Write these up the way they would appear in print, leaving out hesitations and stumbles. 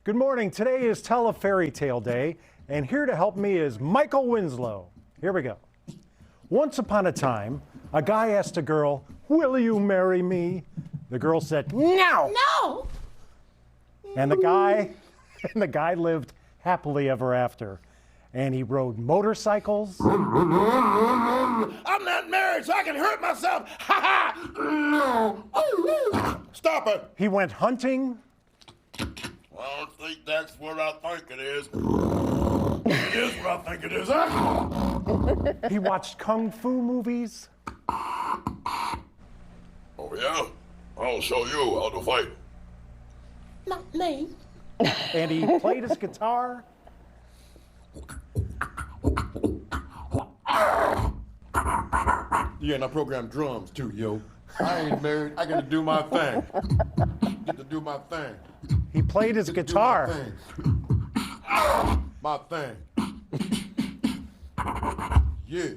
Good morning. Today is Tell a Fairy Tale Day, and here to help me is Michael Winslow. Here we go. Once upon a time, a guy asked a girl, "Will you marry me?" The girl said, "No." No. And the guy lived happily ever after. And he rode motorcycles. I'm not married, so I can hurt myself. Ha ha! Stop it! He went hunting. I don't think that's what I think it is. It is what I think it is, huh? He watched kung fu movies. Oh, yeah? I'll show you how to fight. Not me. And he played his guitar. Yeah, and I program drums too, yo. I ain't married. I gotta do my thing. Get to do my thing. He played his guitar. My thing. Yeah.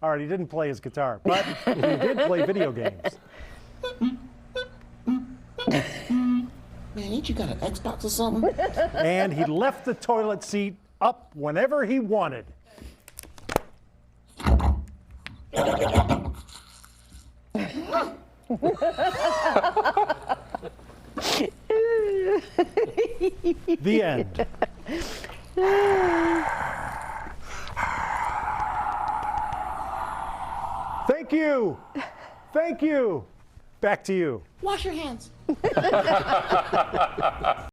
All right, he didn't play his guitar, but he did play video games. Man, ain't you got an Xbox or something? And he left the toilet seat up whenever he wanted. The end. Thank you. Thank you. Back to you. Wash your hands.